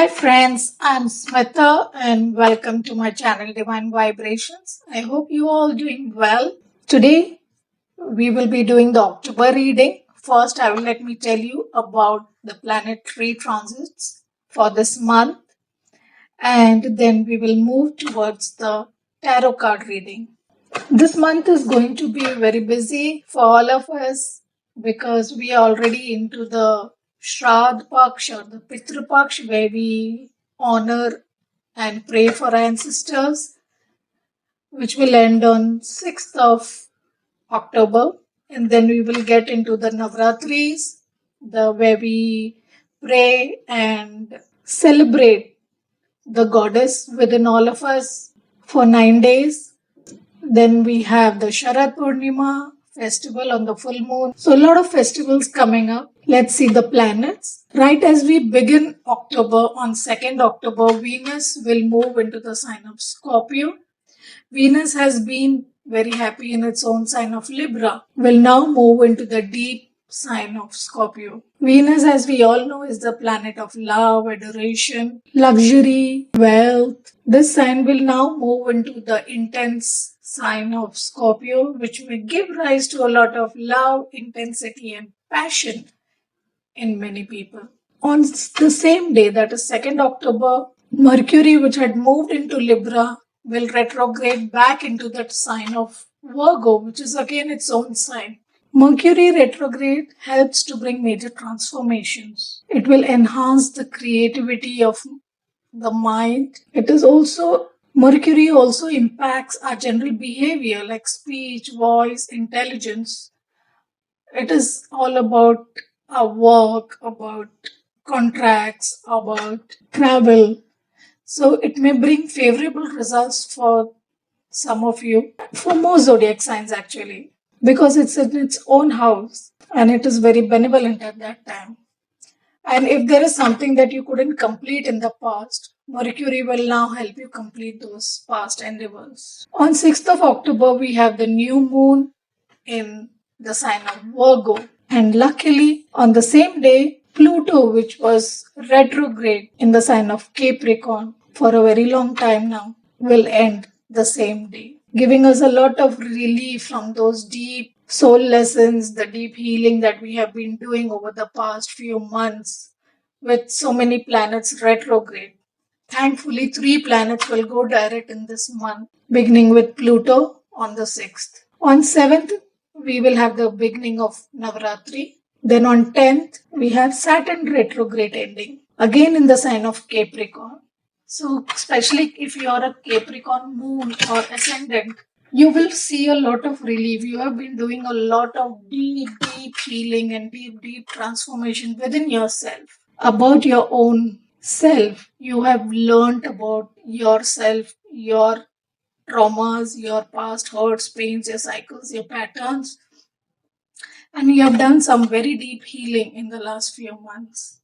Hi friends, I'm Smita and welcome to my channel Divine Vibrations. I hope you all doing well. Today we will be doing the October reading. First, I will let me tell you about the planetary transits for this month, and then we will move towards the tarot card reading. This month is going to be very busy for all of us because we are already into the Shraddh Paksh or the Pitru Paksh where we honor and pray for our ancestors, which will end on 6th of October. And then we will get into the Navratris, where we pray and celebrate the goddess within all of us for 9 days. Then we have the Sharad Purnima festival on the full moon. So a lot of festivals coming up. Let's see the planets. Right as we begin October, on 2nd October, Venus will move into the sign of Scorpio. Venus has been very happy in its own sign of Libra, will now move into the deep sign of Scorpio. Venus, as we all know, is the planet of love, adoration, luxury, wealth. This sign will now move into the intense sign of Scorpio, which will give rise to a lot of love, intensity, and passion in many people. On the same day, that is 2nd October, Mercury, which had moved into Libra, will retrograde back into that sign of Virgo, which is again its own sign. Mercury retrograde helps to bring major transformations. It will enhance the creativity of the mind. Mercury also impacts our general behavior like speech, voice, intelligence. It is all about our work, about contracts, about travel. So it may bring favorable results for some of you, for most zodiac signs actually, because it's in its own house and it is very benevolent at that time. And if there is something that you couldn't complete in the past, Mercury will now help you complete those past endeavors. On 6th of October, we have the new moon in the sign of Virgo. And luckily, on the same day, Pluto, which was retrograde in the sign of Capricorn for a very long time now, will end the same day, giving us a lot of relief from those deep soul lessons, the deep healing that we have been doing over the past few months with so many planets retrograde. Thankfully, 3 planets will go direct in this month, beginning with Pluto on the 6th. On 7th, we will have the beginning of Navratri. Then on 10th, we have Saturn retrograde ending, again in the sign of Capricorn. So, especially if you are a Capricorn moon or ascendant, you will see a lot of relief. You have been doing a lot of deep, deep healing and deep, deep transformation within yourself about your own self. You have learned about yourself, your traumas, your past hurts, pains, your cycles, your patterns, and you have done some very deep healing in the last few months.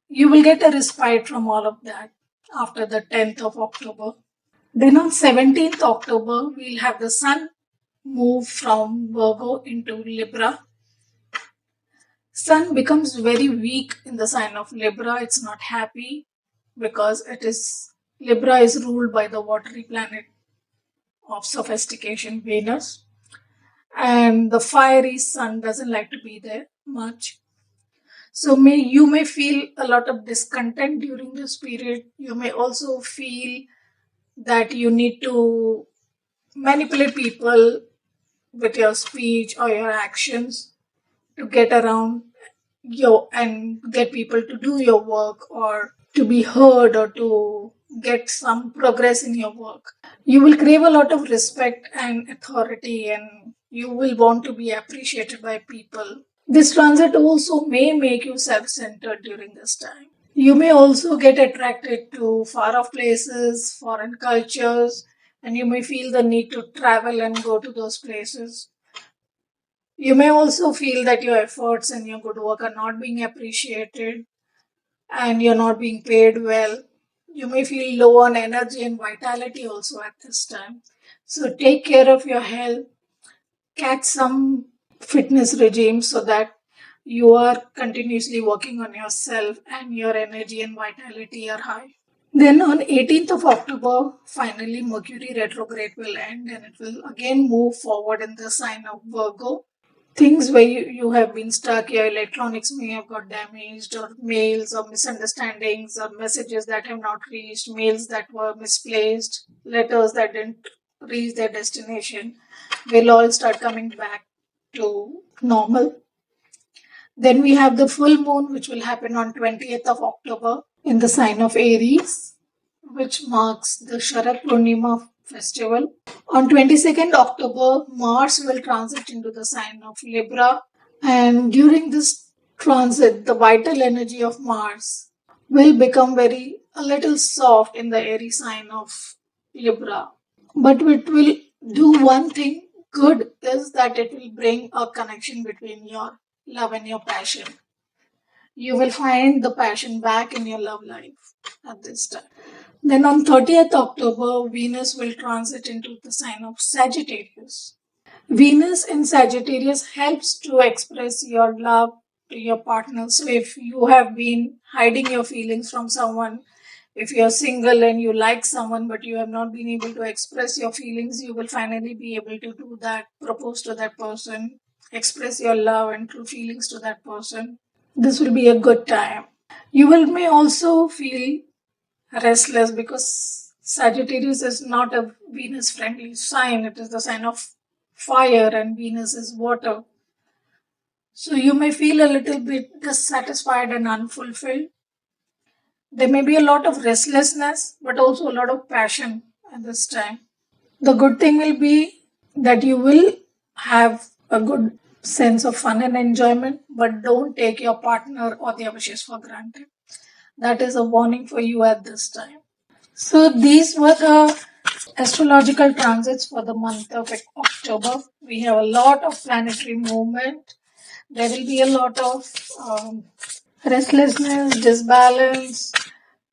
You will get a respite from all of that after the 10th of October. Then on 17th October, we'll have the Sun move from Virgo into Libra. Sun becomes very weak in the sign of Libra. It's not happy because Libra is ruled by the watery planet of sophistication, Venus. And the fiery sun doesn't like to be there much. So you may feel a lot of discontent during this period. You may also feel that you need to manipulate people with your speech or your actions to get around and get people to do your work or to be heard or to get some progress in your work. You will crave a lot of respect and authority, and you will want to be appreciated by people. This transit also may make you self-centered during this time. You may also get attracted to far off places, foreign cultures, and you may feel the need to travel and go to those places. You may also feel that your efforts and your good work are not being appreciated and you're not being paid well. You may feel low on energy and vitality also at this time. So take care of your health, catch some fitness regime so that you are continuously working on yourself and your energy and vitality are high. Then on 18th of October, finally Mercury retrograde will end and it will again move forward in the sign of Virgo. Things where you have been stuck, your electronics may have got damaged, or mails or misunderstandings, or messages that have not reached, mails that were misplaced, letters that didn't reach their destination, will all start coming back to normal. Then we have the full moon, which will happen on 20th of October in the sign of Aries, which marks the Sharad Purnima festival. On 22nd October, Mars will transit into the sign of Libra, and during this transit, the vital energy of Mars will become very a little soft in the airy sign of Libra. But it will do one thing good is that it will bring a connection between your love and your passion. You will find the passion back in your love life at this time. Then on 30th October, Venus will transit into the sign of Sagittarius. Venus in Sagittarius helps to express your love to your partner. So if you have been hiding your feelings from someone, if you're single and you like someone but you have not been able to express your feelings, you will finally be able to do that, propose to that person, express your love and true feelings to that person. This will be a good time. You will may also feel restless because Sagittarius is not a Venus friendly sign. It is the sign of fire and Venus is water. So you may feel a little bit dissatisfied and unfulfilled. There may be a lot of restlessness, but also a lot of passion at this time. The good thing will be that you will have a good sense of fun and enjoyment, but don't take your partner or their wishes for granted. That is a warning for you at this time. So these were the astrological transits for the month of October. We have a lot of planetary movement. There will be a lot of restlessness, disbalance.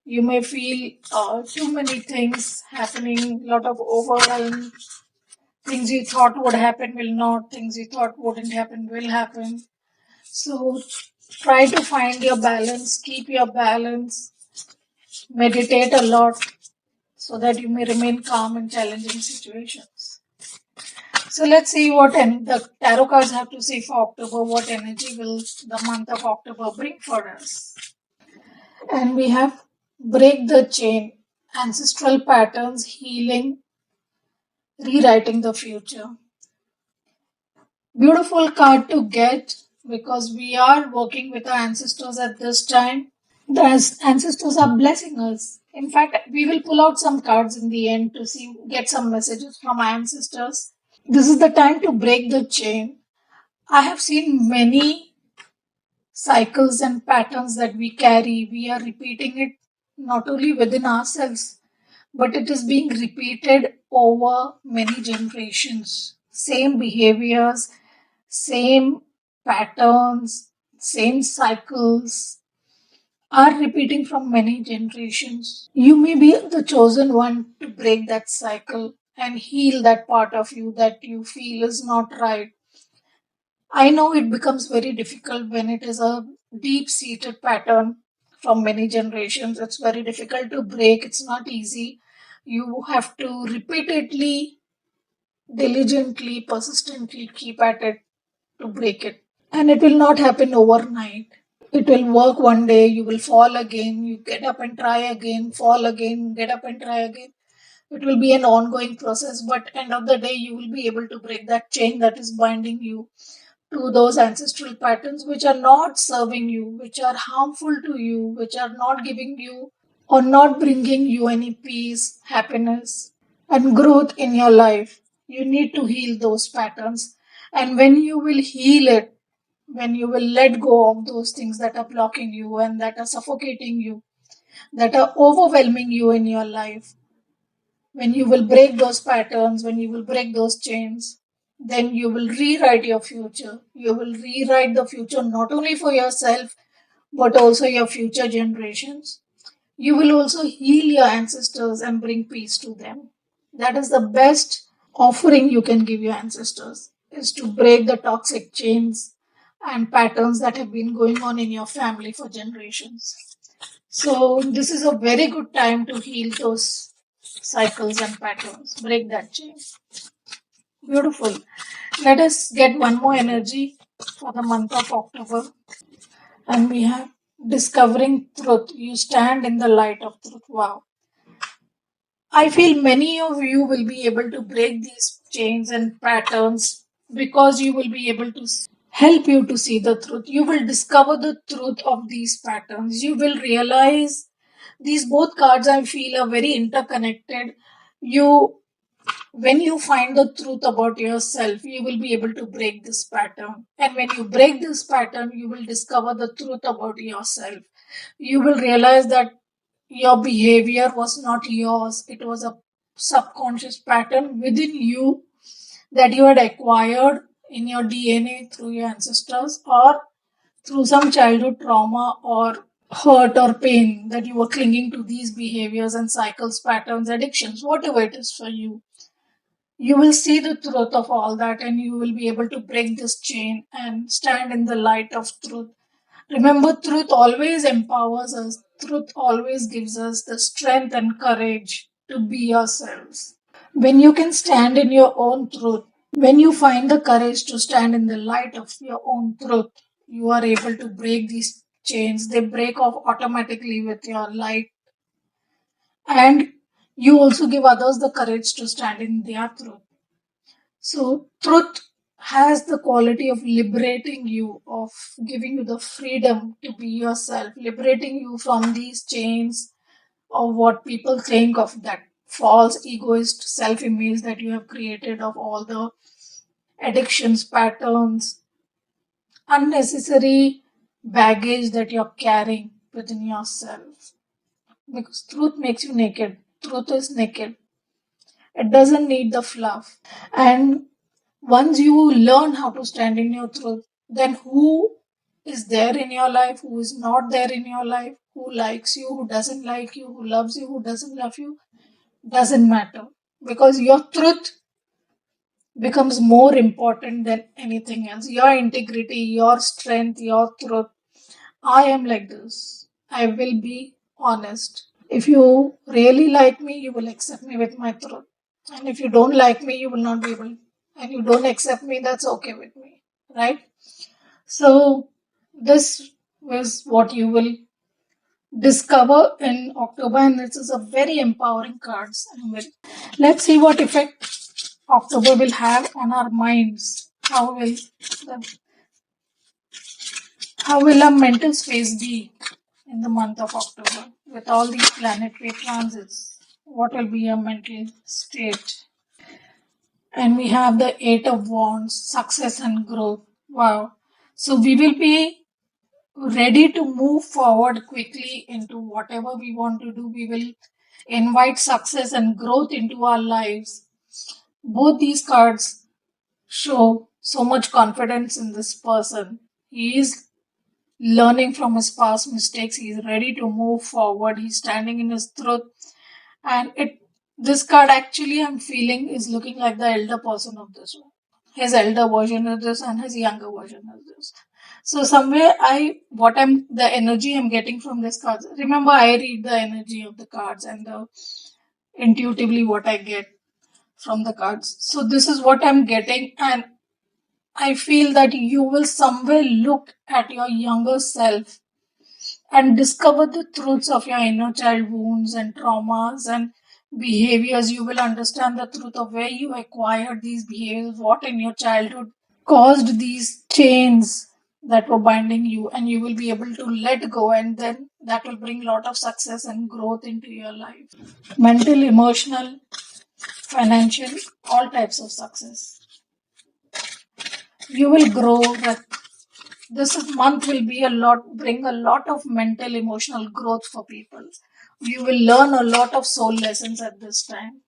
You may feel too many things happening, a lot of overwhelm. Things you thought would happen will not, things you thought wouldn't happen will happen. So try to find your balance, keep your balance, meditate a lot so that you may remain calm in challenging situations. So let's see what the tarot cards have to say for October. What energy will the month of October bring for us? And we have break the chain, ancestral patterns, healing, rewriting the future. Beautiful card to get because we are working with our ancestors at this time. The ancestors are blessing us. In fact, we will pull out some cards in the end to see get some messages from our ancestors. This is the time to break the chain. I have seen many cycles and patterns that we carry. We are repeating it not only within ourselves, but it is being repeated over many generations. Same behaviors, same patterns, same cycles are repeating from many generations. You may be the chosen one to break that cycle and heal that part of you that you feel is not right. I know it becomes very difficult when it is a deep seated pattern from many generations. It's very difficult to break, it's not easy. You have to repeatedly, diligently, persistently keep at it to break it. And it will not happen overnight. It will work one day, you will fall again, you get up and try again, fall again, get up and try again. It will be an ongoing process, but end of the day, you will be able to break that chain that is binding you to those ancestral patterns which are not serving you, which are harmful to you, which are not giving you or not bringing you any peace, happiness, and growth in your life. You need to heal those patterns. And when you will heal it, when you will let go of those things that are blocking you and that are suffocating you, that are overwhelming you in your life, when you will break those patterns, when you will break those chains, then you will rewrite your future. You will rewrite the future not only for yourself, but also your future generations. You will also heal your ancestors and bring peace to them. That is the best offering you can give your ancestors, is to break the toxic chains and patterns that have been going on in your family for generations. So, this is a very good time to heal those cycles and patterns, break that chain. Beautiful. Let us get one more energy for the month of October. And we have discovering truth. You stand in the light of truth. Wow. I feel many of you will be able to break these chains and patterns because you will be able to help you to see the truth. You will discover the truth of these patterns. You will realize these both cards I feel are very interconnected. You when you find the truth about yourself, you will be able to break this pattern. And when you break this pattern, you will discover the truth about yourself. You will realize that your behavior was not yours, it was a subconscious pattern within you that you had acquired in your DNA through your ancestors or through some childhood trauma or hurt or pain that you were clinging to these behaviors and cycles, patterns, addictions, whatever it is for you. You will see the truth of all that and you will be able to break this chain and stand in the light of truth. Remember, truth always empowers us, truth always gives us the strength and courage to be yourselves. When you can stand in your own truth, when you find the courage to stand in the light of your own truth, you are able to break these chains. They break off automatically with your light, and you also give others the courage to stand in their truth. So, truth has the quality of liberating you, of giving you the freedom to be yourself, liberating you from these chains of what people think of that false egoist self image that you have created, of all the addictions, patterns, unnecessary baggage that you're carrying within yourself. Because truth makes you naked. Truth is naked. It doesn't need the fluff. And once you learn how to stand in your truth, then who is there in your life, who is not there in your life, who likes you, who doesn't like you, who loves you, who doesn't love you, doesn't matter. Because your truth becomes more important than anything else. Your integrity, your strength, your truth. I am like this. I will be honest. If you really like me, you will accept me with my truth. And if you don't like me, you will not be able. And you don't accept me, that's okay with me. Right? So, this was what you will discover in October, and this is a very empowering cards. Let's see what effect October will have on our minds. The, how will our mental space be in the month of October with all these planetary transits? What will be your mental state? And we have the Eight of Wands, success and growth. Wow. So we will be ready to move forward quickly into whatever we want to do. We will invite success and growth into our lives. Both these cards show so much confidence in this person. He is learning from his past mistakes. He is ready to move forward. He's standing in his truth. And this card actually I'm feeling is looking like the elder person of this one. His elder version of this and his younger version of this. So somewhere the energy I'm getting from this cards. Remember, I read the energy of the cards and intuitively what I get from the cards. So this is what I'm getting, and I feel that you will somewhere look at your younger self and discover the truths of your inner child wounds and traumas and behaviors. You will understand the truth of where you acquired these behaviors, what in your childhood caused these chains that were binding you, and you will be able to let go, and then that will bring a lot of success and growth into your life. Mental, emotional, financial, all types of success. You will grow. Month will bring a lot of mental, emotional growth for people. You will learn a lot of soul lessons at this time.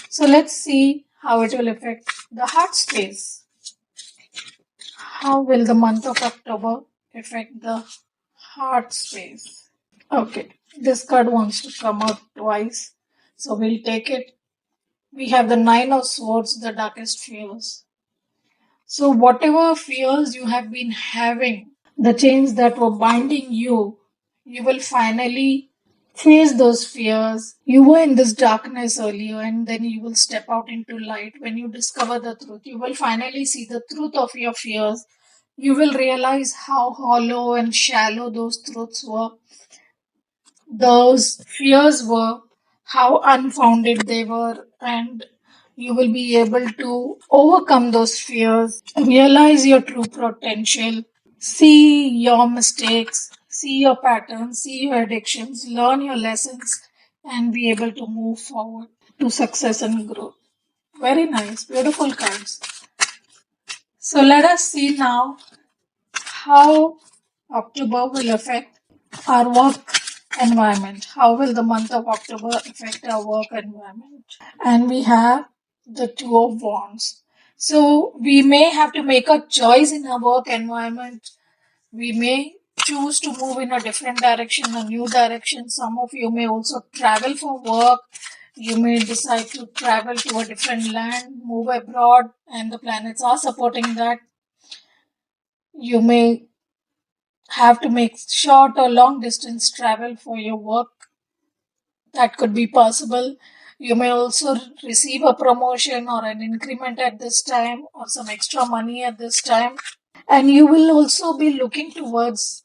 So let's see how it will affect the heart space. How will the month of October affect the heart space? Okay, this card wants to come out twice, so we'll take it. We have the Nine of Swords, the darkest fears. So, whatever fears you have been having, the chains that were binding you, you will finally face those fears. You were in this darkness earlier, and then you will step out into light. When you discover the truth, you will finally see the truth of your fears. You will realize how hollow and shallow those truths were, those fears were, how unfounded they were, and you will be able to overcome those fears, realize your true potential, see your mistakes, see your patterns, see your addictions, learn your lessons, and be able to move forward to success and growth. Very nice, beautiful cards. So let us see now how October will affect our work environment. How will the month of October affect our work environment? And we have the Two of Wands. So we may have to make a choice in our work environment. We may choose to move in a different direction, a new direction. Some of you may also travel for work. You may decide to travel to a different land, move abroad, and the planets are supporting that. You may have to make short or long distance travel for your work. That could be possible. You may also receive a promotion or an increment at this time or some extra money at this time. And you will also be looking towards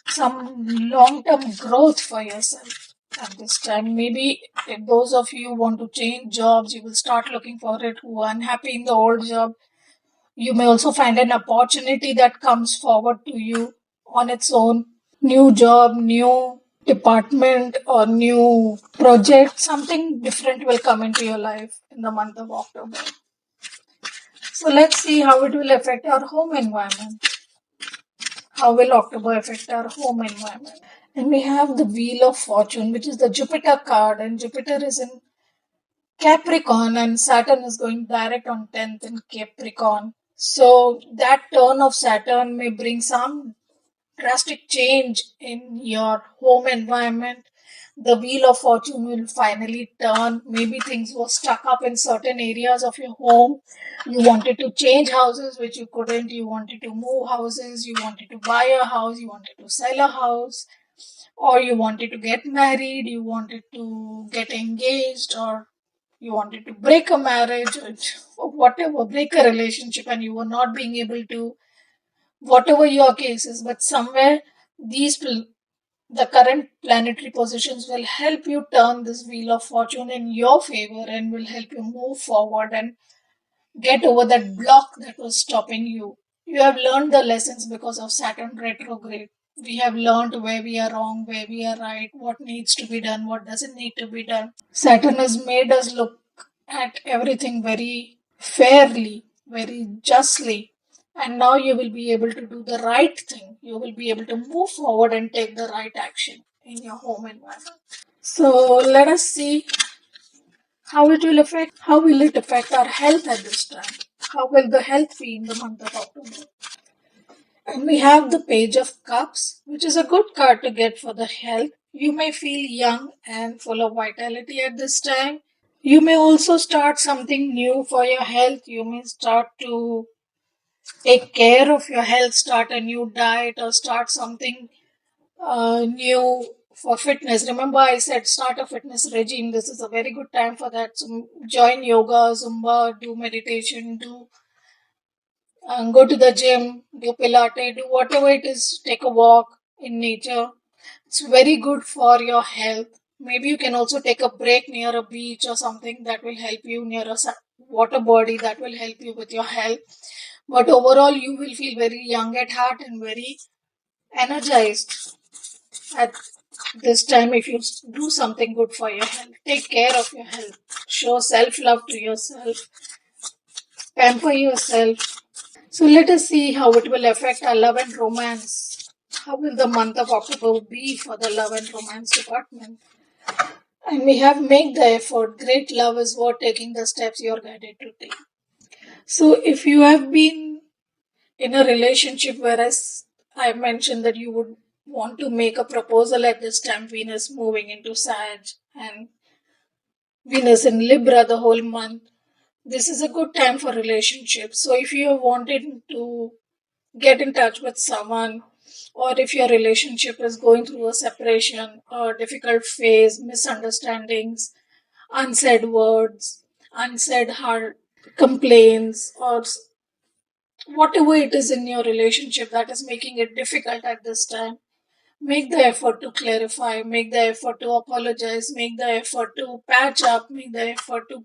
some long term growth for yourself at this time. Maybe if those of you want to change jobs, you will start looking for it who are unhappy in the old job. You may also find an opportunity that comes forward to you on its own. New job, new department, or new project. Something different will come into your life in the month of October. So let's see how it will affect our home environment. How will October affect our home environment? And we have the Wheel of Fortune, which is the Jupiter card, and Jupiter is in Capricorn, and Saturn is going direct on 10th in Capricorn. So that turn of Saturn may bring some drastic change in your home environment. The Wheel of Fortune will finally turn. Maybe things were stuck up in certain areas of your home. You wanted to change houses, which you couldn't. You wanted to move houses. You wanted to buy a house. You wanted to sell a house. Or you wanted to get married. You wanted to get engaged. Or you wanted to break a marriage. Or whatever, break a relationship, and you were not being able to, whatever your case is, but somewhere these will, the current planetary positions will help you turn this Wheel of Fortune in your favor and will help you move forward and get over that block that was stopping you. You have learned the lessons because of Saturn retrograde. We have learned where we are wrong, where we are right, what needs to be done, what doesn't need to be done. Saturn has made us look at everything very fairly, very justly. And now you will be able to do the right thing. You will be able to move forward and take the right action in your home environment. So let us see how will it affect our health at this time? How will the health be in the month of October? And we have the Page of Cups, which is a good card to get for the health. You may feel young and full of vitality at this time. You may also start something new for your health. You may start to take care of your health, start a new diet, or start something new for fitness. Remember, I said start a fitness regime. This is a very good time for that. So join yoga, Zumba, do meditation, do go to the gym, do Pilates, do whatever it is, take a walk in nature. It's very good for your health. Maybe you can also take a break near a beach or something that will help you, near a water body that will help you with your health. But overall, you will feel very young at heart and very energized at this time if you do something good for your health. Take care of your health. Show self love to yourself. Pamper yourself. So let us see how it will affect our love and romance. How will the month of October be for the love and romance department? And we have make the effort. Great love is worth taking the steps you are guided to take. So if you have been in a relationship, whereas I mentioned that you would want to make a proposal at this time, Venus moving into Sag and Venus in Libra the whole month. This is a good time for relationships. So if you are wanting to get in touch with someone, or if your relationship is going through a separation or difficult phase, misunderstandings, unsaid words, unsaid hard complaints, or whatever it is in your relationship that is making it difficult at this time, make the effort to clarify, make the effort to apologize, make the effort to patch up, make the effort to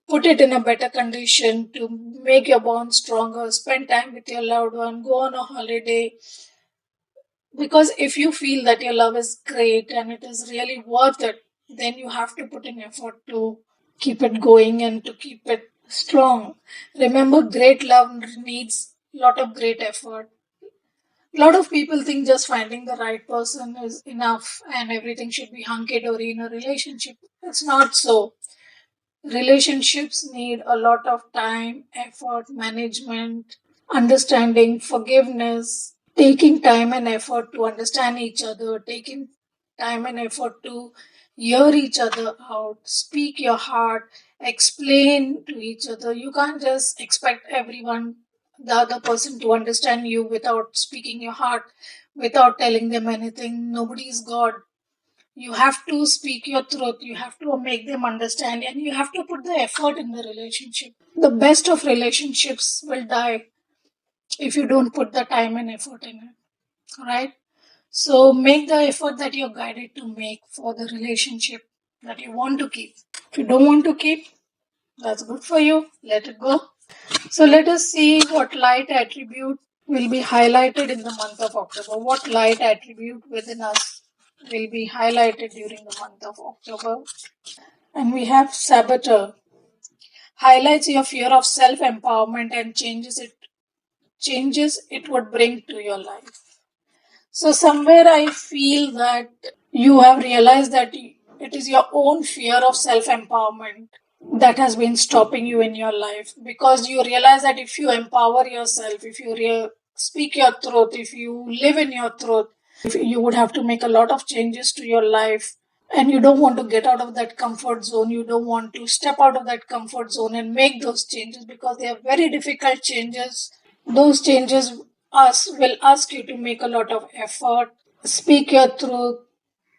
put it in a better condition, to make your bond stronger, spend time with your loved one, go on a holiday. Because if you feel that your love is great and it is really worth it, then you have to put in effort to keep it going and to keep it strong. Remember, great love needs a lot of great effort. A lot of people think just finding the right person is enough and everything should be hunky dory in a relationship. It's not so. Relationships need a lot of time, effort, management, understanding, forgiveness, taking time and effort to understand each other, taking time and effort to hear each other out, speak your heart, explain to each other. You can't just expect everyone, the other person, to understand you without speaking your heart, without telling them anything. Nobody is God. You have to speak your truth, you have to make them understand, and you have to put the effort in the relationship. The best of relationships will die if you don't put the time and effort in it, right? So make the effort that you're guided to make for the relationship that you want to keep. If you don't want to keep, that's good for you, let it go. So let us see what light attribute will be highlighted in the month of October. What light attribute within us will be highlighted during the month of October? And we have Saboteur. Highlights your fear of self empowerment and changes it would bring to your life. So somewhere I feel that you have realized that it is your own fear of self empowerment that has been stopping you in your life, because you realize that if you empower yourself, if you speak your truth, if you live in your truth, if you would have to make a lot of changes to your life, and you don't want to get out of that comfort zone, you don't want to step out of that comfort zone and make those changes because they are very difficult changes. Those changes will ask you to make a lot of effort, speak your truth,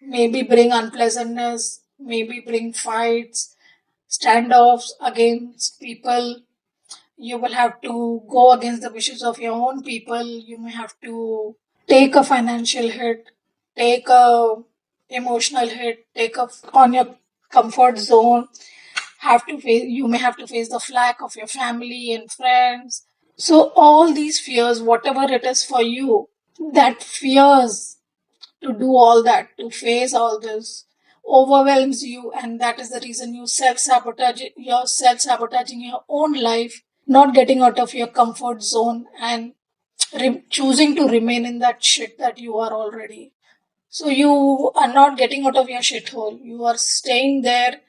maybe bring unpleasantness, maybe bring fights, standoffs against people. You will have to go against the wishes of your own people. You may have to take a financial hit, take a emotional hit, take a on your comfort zone. Have to face, you may have to face the flack of your family and friends. So all these fears, whatever it is for you, that fears to do all that, to face all this, overwhelms you, and that is the reason you're self-sabotaging your own life, not getting out of your comfort zone and choosing to remain in that shit that you are already. So you are not getting out of your shithole. You are staying there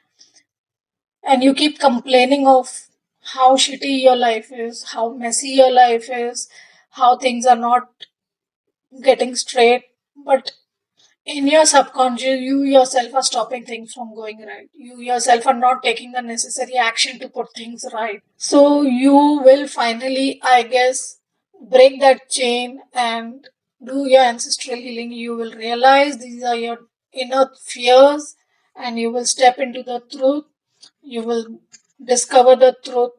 and you keep complaining of how shitty your life is, how messy your life is, how things are not getting straight. But in your subconscious, you yourself are stopping things from going right. You yourself are not taking the necessary action to put things right. So you will finally, I guess, break that chain and do your ancestral healing. You will realize these are your inner fears and you will step into the truth. You will discover the truth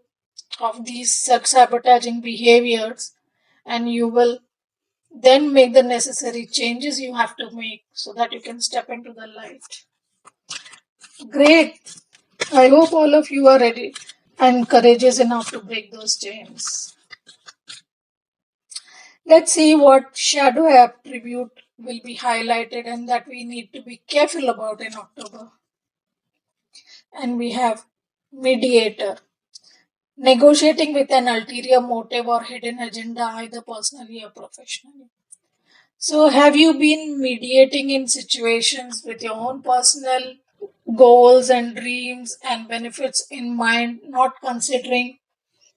of these sabotaging behaviors, and you will then make the necessary changes you have to make so that you can step into the light. Great. I hope all of you are ready and courageous enough to break those chains. Let's see what shadow attribute will be highlighted and that we need to be careful about in October. And we have mediator. Negotiating with an ulterior motive or hidden agenda, either personally or professionally. So, have you been mediating in situations with your own personal goals and dreams and benefits in mind, not considering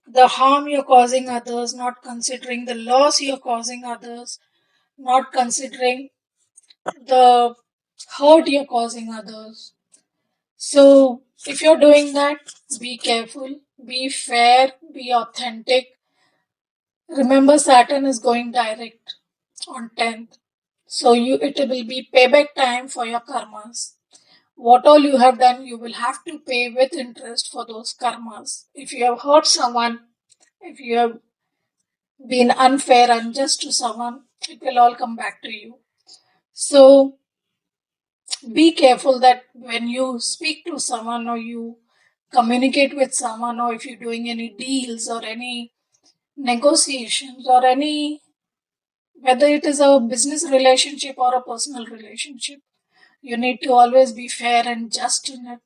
the harm you're causing others, not considering the loss you're causing others, not considering the hurt you're causing others? So, if you're doing that, be careful. be fair, be authentic. Remember, Saturn is going direct on 10th. So it will be payback time for your karmas. What all you have done, you will have to pay with interest for those karmas. If you have hurt someone, if you have been unfair, unjust to someone, it will all come back to you. So be careful that when you speak to someone or you communicate with someone, or if you're doing any deals or any negotiations or any, whether it is a business relationship or a personal relationship, you need to always be fair and just in it.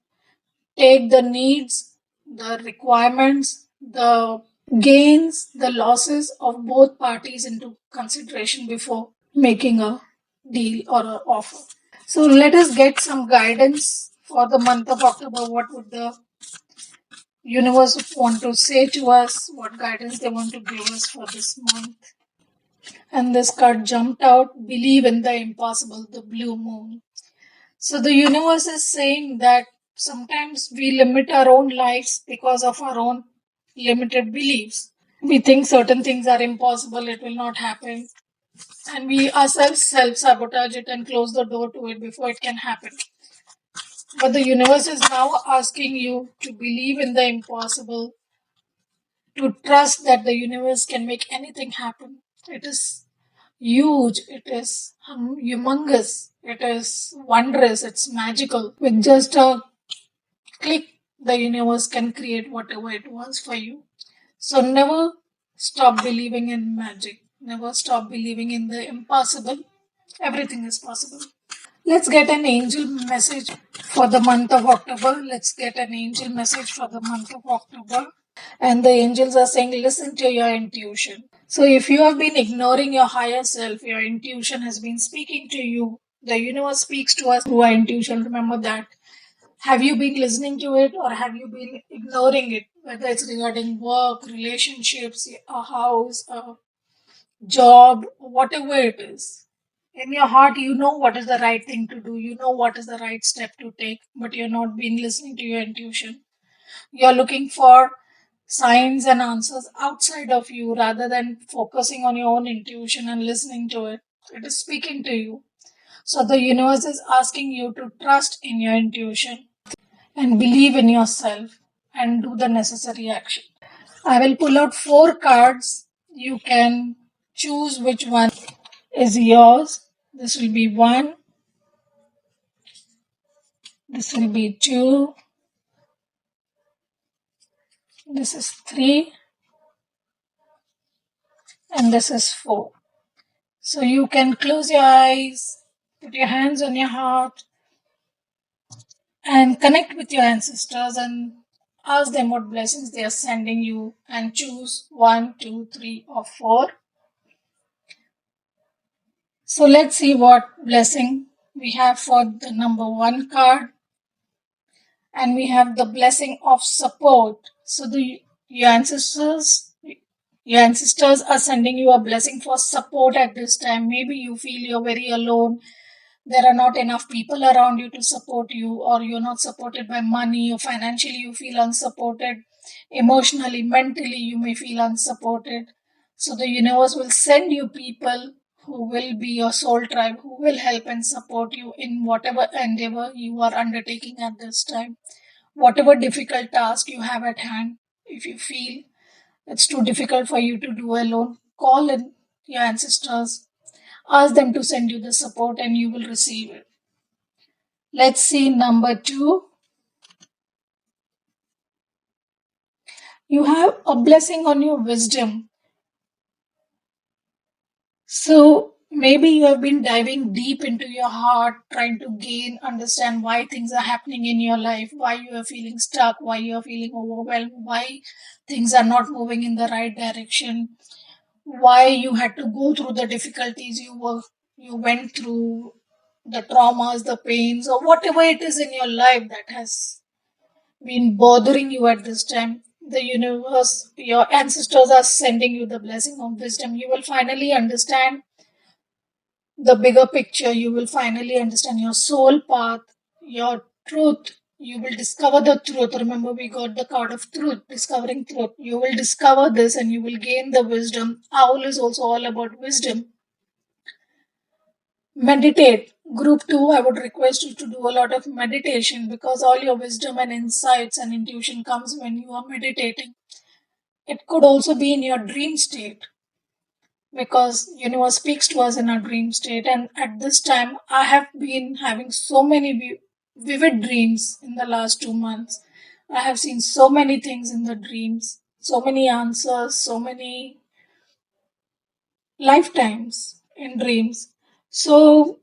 Take the needs, the requirements, the gains, the losses of both parties into consideration before making a deal or an offer. So let us get some guidance for the month of October. What would the universe want to say to us? What guidance they want to give us for this month? And this card jumped out, believe in the impossible, the blue moon. So the universe is saying that sometimes we limit our own lives because of our own limited beliefs. We think certain things are impossible, it will not happen, and we ourselves self sabotage it and close the door to it before it can happen. But the universe is now asking you to believe in the impossible, to trust that the universe can make anything happen. It is huge, it is humongous, it is wondrous, it's magical. With just a click, the universe can create whatever it wants for you. So never stop believing in magic, never stop believing in the impossible. Everything is possible. Let's get an angel message for the month of October. Let's get an angel message for the month of October. And the angels are saying, listen to your intuition. So if you have been ignoring your higher self, your intuition has been speaking to you. The universe speaks to us through our intuition. Remember that. Have you been listening to it or have you been ignoring it? Whether it's regarding work, relationships, a house, a job, whatever it is. In your heart, you know what is the right thing to do, you know what is the right step to take, but you're not been listening to your intuition. You're looking for signs and answers outside of you rather than focusing on your own intuition and listening to it. It is speaking to you. So the universe is asking you to trust in your intuition and believe in yourself and do the necessary action. I will pull out four cards. You can choose which one is yours. This will be one, this will be two, this is three, and this is four. So you can close your eyes, put your hands on your heart, and connect with your ancestors and ask them what blessings they are sending you and choose one, two, three, or four. So let's see what blessing we have for the number one card. And we have the blessing of support. So your ancestors your ancestors are sending you a blessing for support at this time. Maybe you feel you're very alone. There are not enough people around you to support you, or you're not supported by money, or financially you feel unsupported. Emotionally, mentally, you may feel unsupported. So the universe will send you people who will be your soul tribe, who will help and support you in whatever endeavor you are undertaking at this time. Whatever difficult task you have at hand, if you feel it's too difficult for you to do alone, call in your ancestors. Ask them to send you the support and you will receive it. Let's see number two. You have a blessing on your wisdom. So maybe you have been diving deep into your heart, trying to understand why things are happening in your life, why you are feeling stuck, why you are feeling overwhelmed, why things are not moving in the right direction, why you had to go through the difficulties you went through, the traumas, the pains, or whatever it is in your life that has been bothering you at this time. The universe, your ancestors are sending you the blessing of wisdom. You will finally understand the bigger picture. You will finally understand your soul path, your truth, You will discover the truth. Remember, we got the card of truth, discovering truth. You will discover this and you will gain the wisdom. Owl is also all about wisdom. Meditate. Group 2, I would request you to do a lot of meditation because all your wisdom and insights and intuition comes when you are meditating. It could also be in your dream state because universe speaks to us in our dream state, and at this time I have been having so many vivid dreams in the last 2 months. I have seen so many things in the dreams, so many answers, so many lifetimes in dreams. So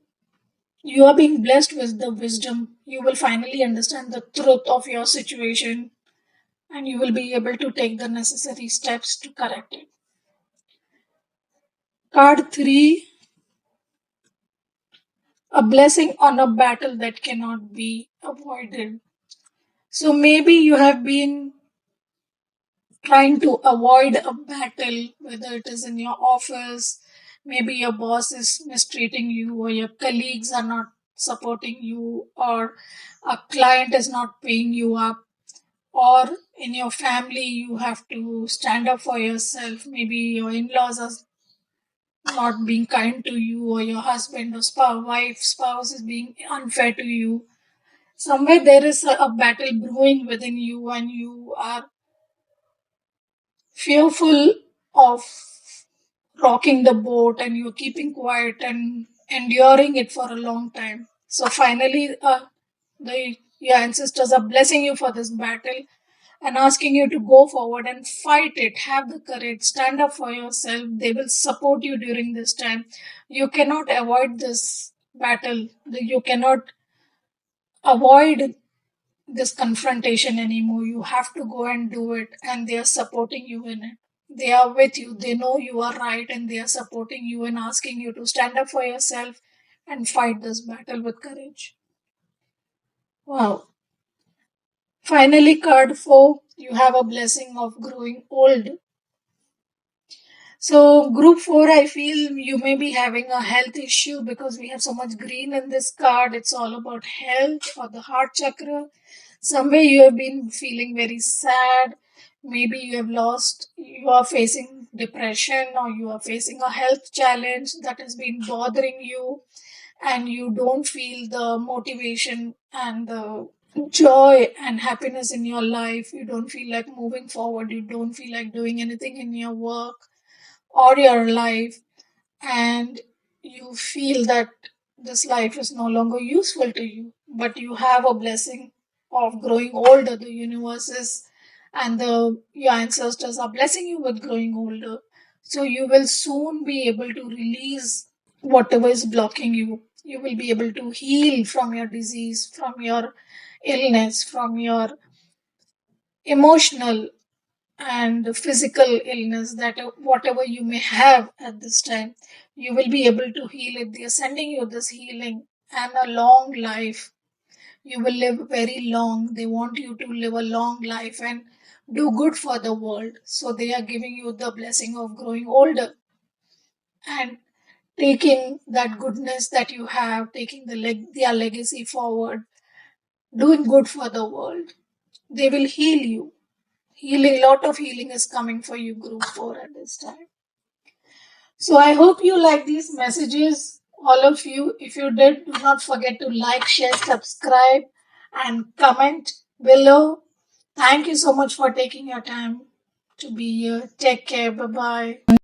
you are being blessed with the wisdom. You will finally understand the truth of your situation and you will be able to take the necessary steps to correct it. Card 3, a blessing on a battle that cannot be avoided. So maybe you have been trying to avoid a battle, whether it is in your office, maybe your boss is mistreating you, or your colleagues are not supporting you, or a client is not paying you up, or in your family you have to stand up for yourself. Maybe your in laws are not being kind to you, or your husband or spouse is being unfair to you. Somewhere there is a battle brewing within you, and you are fearful of rocking the boat, and you're keeping quiet and enduring it for a long time. So finally, your ancestors are blessing you for this battle and asking you to go forward and fight it. Have the courage, stand up for yourself. They will support you during this time. You cannot avoid this battle. You cannot avoid this confrontation anymore. You have to go and do it, and they are supporting you in it. They are with you. They know you are right, and they are supporting you and asking you to stand up for yourself and fight this battle with courage. Wow. Finally, card 4, you have a blessing of growing old. So, group 4, I feel you may be having a health issue because we have so much green in this card. It's all about health or the heart chakra. Somewhere you have been feeling very sad. Maybe you are facing depression, or you are facing a health challenge that has been bothering you, and you don't feel the motivation and the joy and happiness in your life. You don't feel like moving forward. You don't feel like doing anything in your work or your life, and you feel that this life is no longer useful to you, but you have a blessing of growing older. The universe is and your ancestors are blessing you with growing older. So you will soon be able to release whatever is blocking you. You will be able to heal from your disease, from your illness, from your emotional and physical illness, that whatever you may have at this time, you will be able to heal it. They are sending you this healing and a long life. You will live very long. They want you to live a long life and do good for the world. So they are giving you the blessing of growing older and taking that goodness that you have, taking their legacy forward, doing good for the world. They will heal you. Healing, lot of healing is coming for you, group 4, at this time. So I hope you like these messages, all of you. If you did, do not forget to like, share, subscribe, and comment below. Thank you so much for taking your time to be here. Take care. Bye bye.